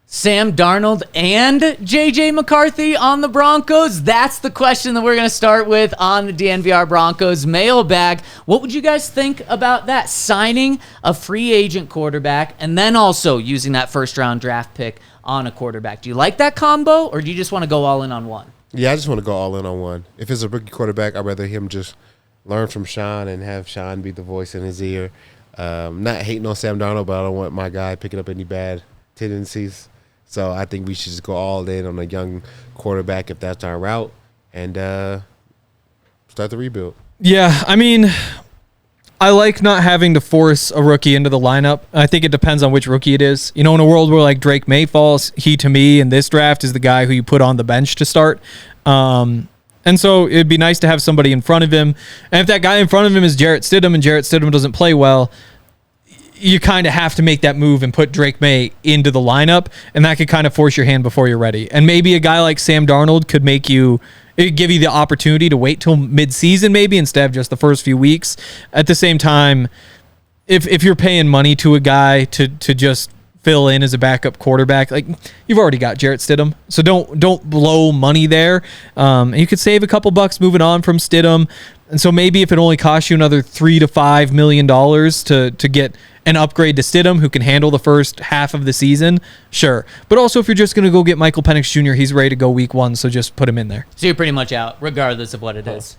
Sam Darnold and J.J. McCarthy on the Broncos? That's the question that we're going to start with on the DNVR Broncos mailbag. What would you guys think about that? Signing a free agent quarterback and then also using that first-round draft pick on a quarterback. Do you like that combo, or do you just want to go all in on one? Yeah, I just want to go all in on one. If it's a rookie quarterback, I'd rather him just learn from Sean and have Sean be the voice in his ear. Not hating on Sam Darnold, but I don't want my guy picking up any bad tendencies. So I think we should just go all in on a young quarterback if that's our route and start the rebuild. Yeah, I mean, I like not having to force a rookie into the lineup. I think it depends on which rookie it is. You know, in a world where like Drake Maye falls, he to me in this draft is the guy who you put on the bench to start. And so it'd be nice to have somebody in front of him. And if that guy in front of him is Jarrett Stidham and Jarrett Stidham doesn't play well, you kind of have to make that move and put Drake Maye into the lineup, and that could kind of force your hand before you're ready. And maybe a guy like Sam Darnold could give you the opportunity to wait till mid-season maybe instead of just the first few weeks. At the same time, if you're paying money to a guy to just fill in as a backup quarterback, like you've already got Jarrett Stidham, so don't blow money there. You could save a couple bucks moving on from Stidham, and so maybe if it only costs you another $3 to $5 million to get an upgrade to Stidham who can handle the first half of the season, sure. But also if you're just going to go get Michael Penix Jr., he's ready to go week 1, so just put him in there. So you're pretty much out, regardless of what it is.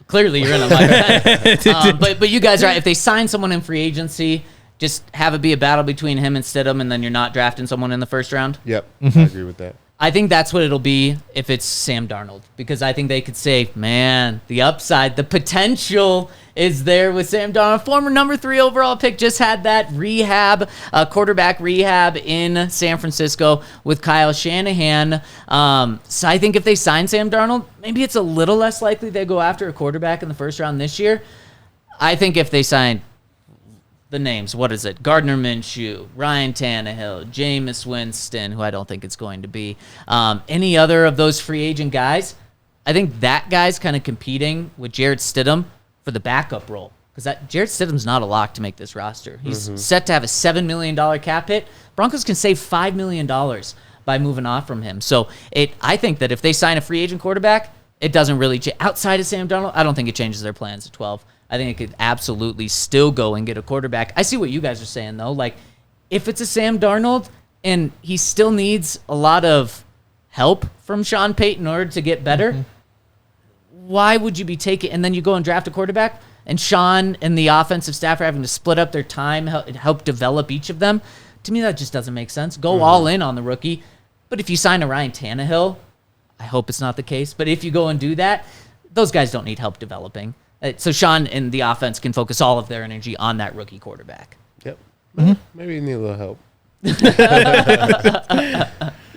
Clearly you're in a minor but you guys are right. If they sign someone in free agency, just have it be a battle between him and Stidham, and then you're not drafting someone in the first round? Yep, I agree with that. I think that's what it'll be if it's Sam Darnold, because I think they could say, man, the upside, the potential is there with Sam Darnold. Former number 3 overall pick, just had that quarterback rehab in San Francisco with Kyle Shanahan. So I think if they sign Sam Darnold, maybe it's a little less likely they go after a quarterback in the first round this year. I think if they sign the names, what is it? Gardner Minshew, Ryan Tannehill, Jameis Winston, who I don't think it's going to be. Any other of those free agent guys, I think that guy's kind of competing with Jarrett Stidham for the backup role, because Jarrett Stidham's not a lock to make this roster. He's set to have a $7 million cap hit. Broncos can save $5 million by moving off from him. So I think that if they sign a free agent quarterback, it doesn't really change. Outside of Sam Darnold, I don't think it changes their plans at 12. I think it could absolutely still go and get a quarterback. I see what you guys are saying, though. Like, if it's a Sam Darnold and he still needs a lot of help from Sean Payton in order to get better, why would you be taking, and then you go and draft a quarterback, and Sean and the offensive staff are having to split up their time, help develop each of them? To me, that just doesn't make sense. Go all in on the rookie. But if you sign a Ryan Tannehill, I hope it's not the case, but if you go and do that, those guys don't need help developing. So Sean and the offense can focus all of their energy on that rookie quarterback. Yep. Maybe you need a little help.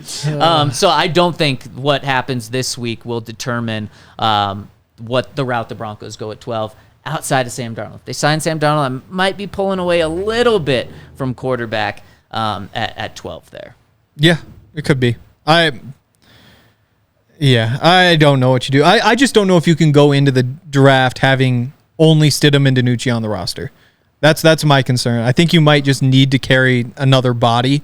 So I don't think what happens this week will determine what the route the Broncos go at 12 outside of Sam Darnold. If they sign Sam Darnold, I might be pulling away a little bit from quarterback at 12 there. Yeah, it could be. I don't know what you do. I just don't know if you can go into the draft having only Stidham and DiNucci on the roster. That's my concern. I think you might just need to carry another body.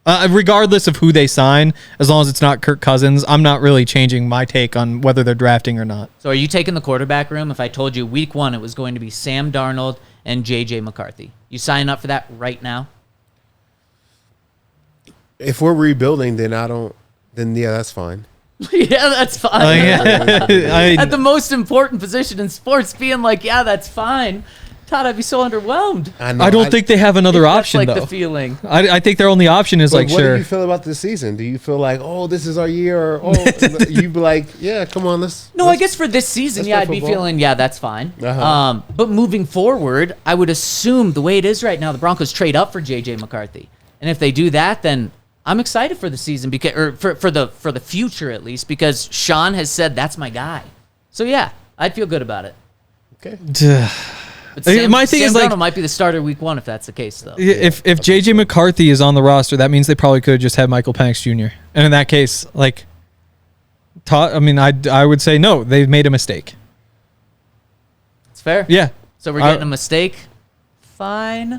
Regardless of who they sign, as long as it's not Kirk Cousins, I'm not really changing my take on whether they're drafting or not. So are you taking the quarterback room? If I told you week 1 it was going to be Sam Darnold and J.J. McCarthy, you signing up for that right now? If we're rebuilding, then yeah, that's fine. Yeah, that's fine. At the most important position in sports, being like, yeah, that's fine. Todd, I'd be so underwhelmed. I don't think they have another option, that's though. The feeling. I think their only option is what sure. What do you feel about this season? Do you feel like, oh, this is our year? Or, you be like, yeah, come on, I guess for this season, I'd be feeling, yeah, that's fine. But moving forward, I would assume the way it is right now, the Broncos trade up for J.J. McCarthy. And if they do that, then I'm excited for the season, for the future at least, because Sean has said that's my guy. So yeah, I'd feel good about it. Okay. But Sam Darnold might be the starter week 1 if that's the case, though. If J.J. McCarthy is on the roster, that means they probably could have just had Michael Penix Jr. And in that case, I would say no, they've made a mistake. It's fair. Yeah. So we're getting a mistake. Fine.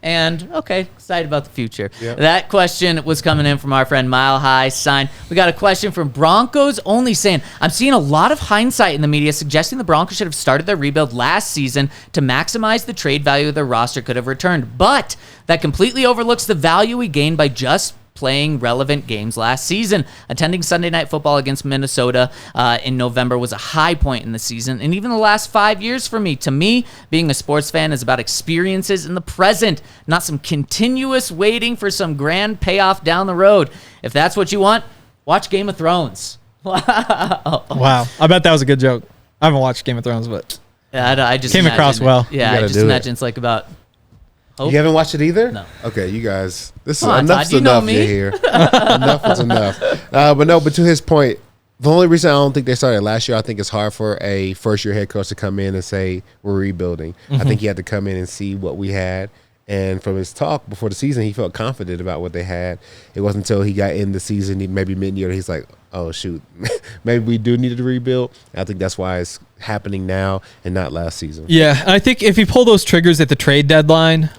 And, okay, excited about the future. Yep. That question was coming in from our friend Mile High Sign. We got a question from Broncos Only saying, I'm seeing a lot of hindsight in the media suggesting the Broncos should have started their rebuild last season to maximize the trade value their roster could have returned. But that completely overlooks the value we gained by just playing relevant games last season. Attending Sunday Night Football against Minnesota in November was a high point in the season, and even the last 5 years for me. To me, being a sports fan is about experiences in the present, not some continuous waiting for some grand payoff down the road. If that's what you want, watch Game of Thrones. Wow. I bet that was a good joke. I haven't watched Game of Thrones, but I just came across well. Yeah, I just imagine it's like about... You haven't watched it either? No. Okay, you guys. This is Come on, enough's Todd, you know enough me. here. Enough is enough. But to his point, the only reason I don't think they started last year, I think it's hard for a first-year head coach to come in and say, we're rebuilding. I think he had to come in and see what we had. And from his talk before the season, he felt confident about what they had. It wasn't until he got in the season, maybe mid-year, he's like, oh, shoot, maybe we do need to rebuild. I think that's why it's happening now and not last season. Yeah, I think if you pull those triggers at the trade deadline,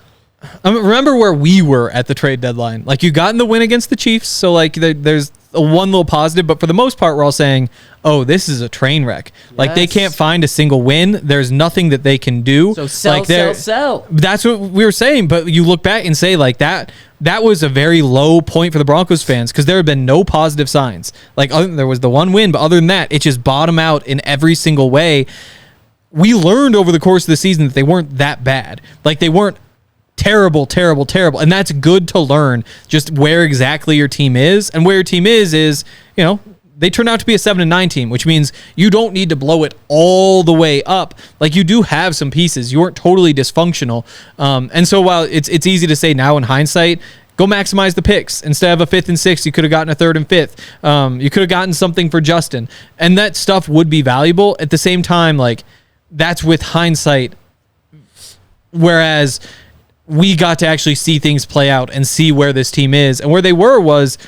remember where we were at the trade deadline. Like, you got in the win against the Chiefs, so like there's one little positive, but for the most part, we're all saying, oh, this is a train wreck. Like, they can't find a single win. There's nothing that they can do. So sell. That's what we were saying, but you look back and say, like, that was a very low point for the Broncos fans because there have been no positive signs. Like, there was the one win, but other than that, it just bottomed out in every single way. We learned over the course of the season that they weren't that bad. Like, they weren't terrible. And that's good to learn just where exactly your team is. And where your team is, you know, they turned out to be a 7-9 team, which means you don't need to blow it all the way up. Like, you do have some pieces. You weren't totally dysfunctional. And so while it's easy to say now in hindsight, go maximize the picks. Instead of a 5th and 6th, you could have gotten a 3rd and 5th. You could have gotten something for Justin. And that stuff would be valuable. At the same time, like, that's with hindsight. Whereas we got to actually see things play out and see where this team is. And where they were was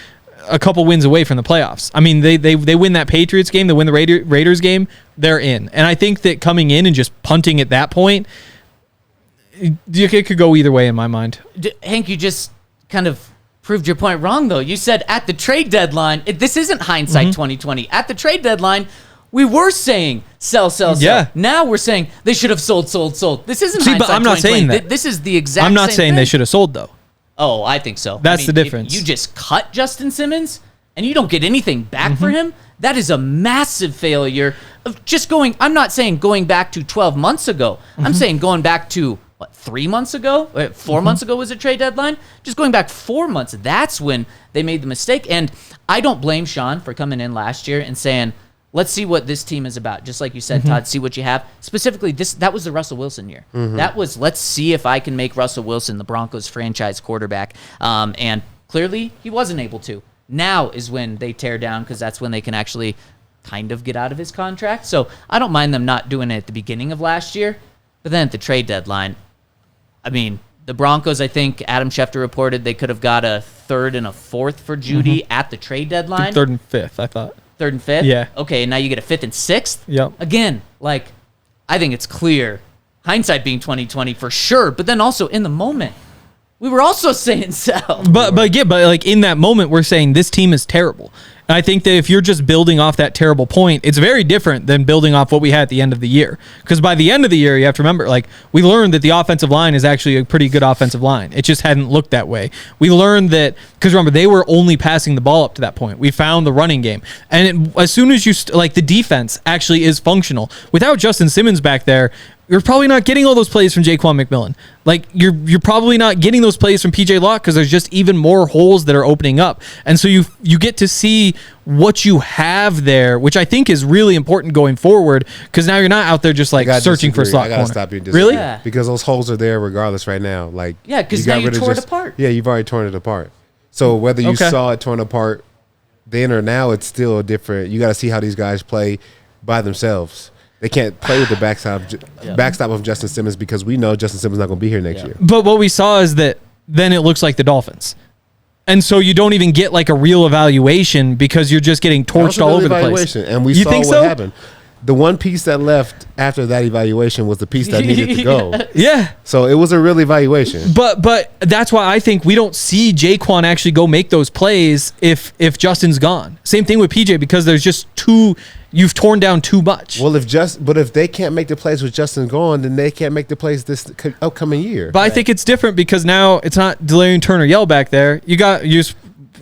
a couple wins away from the playoffs. I mean, they win that Patriots game, they win the Raiders game, they're in. And I think that coming in and just punting at that point, it could go either way in my mind. Hank, you just kind of proved your point wrong, though. You said at the trade deadline, this isn't hindsight 2020. At the trade deadline, we were saying sell. Yeah. Now we're saying they should have sold. This isn't hindsight but I'm not saying that. This is the exact I'm not same saying thing. they should have sold, though. Oh, I think so. That's the difference. If you just cut Justin Simmons and you don't get anything back for him, that is a massive failure of just going. I'm not saying going back to 12 months ago. I'm saying going back to, 3 months ago? 4 months ago was a trade deadline? Just going back 4 months, that's when they made the mistake. And I don't blame Sean for coming in last year and saying, let's see what this team is about. Just like you said, Todd, see what you have. Specifically, that was the Russell Wilson year. That was, let's see if I can make Russell Wilson the Broncos franchise quarterback. And clearly, he wasn't able to. Now is when they tear down because that's when they can actually kind of get out of his contract. So I don't mind them not doing it at the beginning of last year. But then at the trade deadline, I mean, the Broncos, I think Adam Schefter reported they could have got a 3rd and a 4th for Judy at the trade deadline. 3rd and 5th, I thought. 3rd and 5th? Yeah. Okay, now you get a 5th and 6th? Yep. Again, like, I think it's clear. Hindsight being 2020 for sure, but then also in the moment, we were also saying sell. But like in that moment, we're saying this team is terrible. And I think that if you're just building off that terrible point, it's very different than building off what we had at the end of the year. Because by the end of the year, you have to remember, like, we learned that the offensive line is actually a pretty good offensive line. It just hadn't looked that way. We learned that, because remember, they were only passing the ball up to that point. We found the running game. And as soon as you, the defense actually is functional. Without Justin Simmons back there, you're probably not getting all those plays from Jaquan McMillan. Like, you're probably not getting those plays from PJ Locke because there's just even more holes that are opening up. And so you get to see what you have there, which I think is really important going forward because now you're not out there just like searching for slot corner. I gotta stop you. Really? Yeah. Because those holes are there regardless right now. Like, Yeah, because now you tore it apart. Yeah, you've already torn it apart. So whether you saw it torn apart then or now, it's still different. You got to see how these guys play by themselves. They can't play with the backstop of Justin Simmons because we know Justin Simmons is not going to be here next year. But what we saw is that then it looks like the Dolphins. And so you don't even get like a real evaluation because you're just getting torched all over the place. And we You saw think what so? happened. the one piece that left after that evaluation was the piece that needed to go. Yeah. So it was a real evaluation. But that's why I think we don't see Jaquan actually go make those plays if Justin's gone. Same thing with PJ, because there's just you've torn down too much. Well, if they can't make the plays with Justin gone, then they can't make the plays this upcoming year. But I think it's different because now it's not Delarian Turner Yell back there.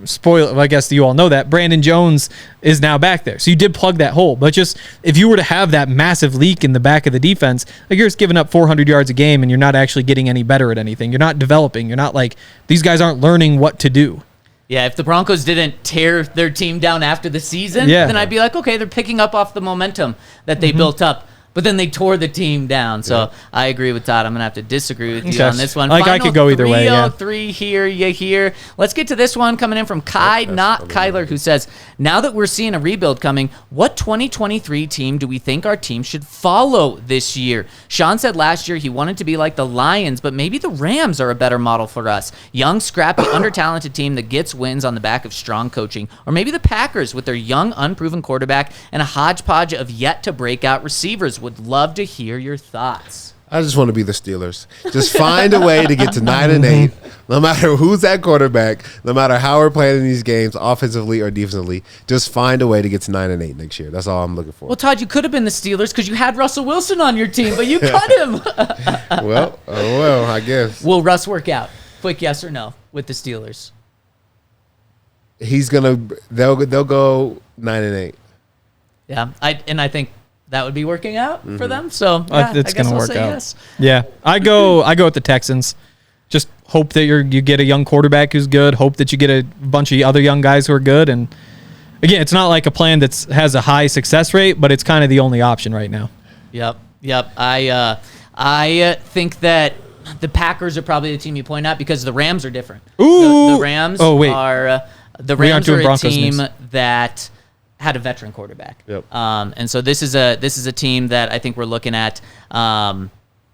Spoil. I guess you all know that Brandon Jones is now back there, so you did plug that hole. But just if you were to have that massive leak in the back of the defense, like you're just giving up 400 yards a game, and you're not actually getting any better at anything. You're not developing. You're not like these guys aren't learning what to do. Yeah, if the Broncos didn't tear their team down after the season, then I'd be like, okay, they're picking up off the momentum that they built up. But then they tore the team down. So I agree with Todd. I'm going to have to disagree with you on this one. I could go either way. 303 here, you hear. Let's get to this one coming in from Kai, not Kyler, who says, now that we're seeing a rebuild coming, what 2023 team do we think our team should follow this year? Sean said last year he wanted to be like the Lions, but maybe the Rams are a better model for us. Young, scrappy, under-talented team that gets wins on the back of strong coaching. Or maybe the Packers with their young, unproven quarterback and a hodgepodge of yet-to-break-out receivers. Would love to hear your thoughts. I just want to be the Steelers. Just find a way to get to 9-8, no matter who's at quarterback, no matter how we're playing in these games, offensively or defensively. Just find a way to get to 9-8 next year. That's all I'm looking for. Well, Todd, you could have been the Steelers because you had Russell Wilson on your team, but you cut him. Well, I guess. Will Russ work out? Quick yes or no with the Steelers? They'll go 9-8. Yeah, I think that would be working out for them. So yeah, it's going to work out. Yes. Yeah, I go with the Texans. Just hope that you get a young quarterback who's good. Hope that you get a bunch of other young guys who are good. And again, it's not like a plan that has a high success rate, but it's kind of the only option right now. Yep. I think that the Packers are probably the team you point out because the Rams are different. Ooh. The Rams are a team that had a veteran quarterback. Yep. And so this is a team that I think we're looking at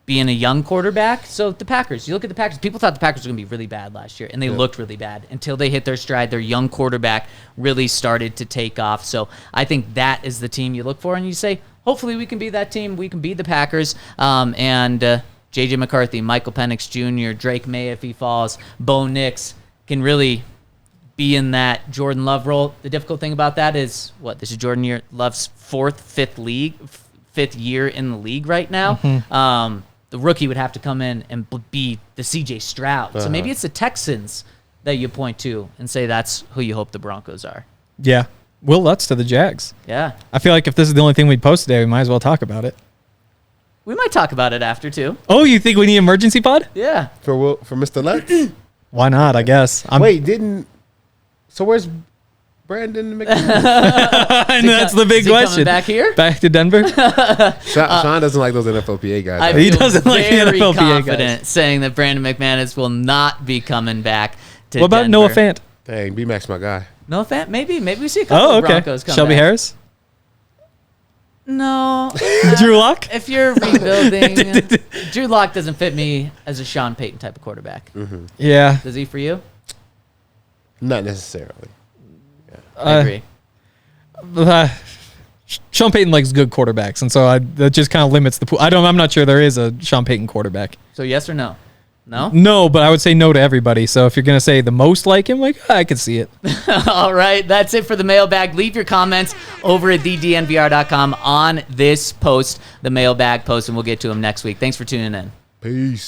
being a young quarterback. So the Packers, you look at the Packers, people thought the Packers were going to be really bad last year, and they looked really bad until they hit their stride. Their young quarterback really started to take off. So I think that is the team you look for, and you say, hopefully we can be that team. We can beat the Packers. And J.J. McCarthy, Michael Penix Jr., Drake Maye if he falls, Bo Nix can really be in that Jordan Love role. The difficult thing about that is, this is Jordan Love's fifth year in the league right now. Mm-hmm. The rookie would have to come in and be the C.J. Stroud. So maybe it's the Texans that you point to and say that's who you hope the Broncos are. Yeah. Will Lutz to the Jags. Yeah. I feel like if this is the only thing we post today, we might as well talk about it. We might talk about it after, too. Oh, you think we need emergency pod? Yeah. For Mr. Lutz? Why not, I guess. So where's Brandon McManus? And that's the big question. Back here? Back to Denver? Sean doesn't like those NFLPA guys. He doesn't like the NFLPA confident guys. saying that Brandon McManus will not be coming back to What about Denver. Noah Fant? Dang, B-Mac's my guy. Noah Fant? Maybe we see a couple of Broncos come Shelby back. Harris? No. Drew Lock? If you're rebuilding, Drew Lock doesn't fit me as a Sean Payton type of quarterback. Mm-hmm. Yeah. Does he for you? Not necessarily. I agree. Sean Payton likes good quarterbacks, and so that just kind of limits the pool. I'm not sure there is a Sean Payton quarterback. So yes or no? No? No, but I would say no to everybody. So if you're going to say the most like him, I could see it. All right, that's it for the mailbag. Leave your comments over at thednvr.com on this post, the mailbag post, and we'll get to them next week. Thanks for tuning in. Peace.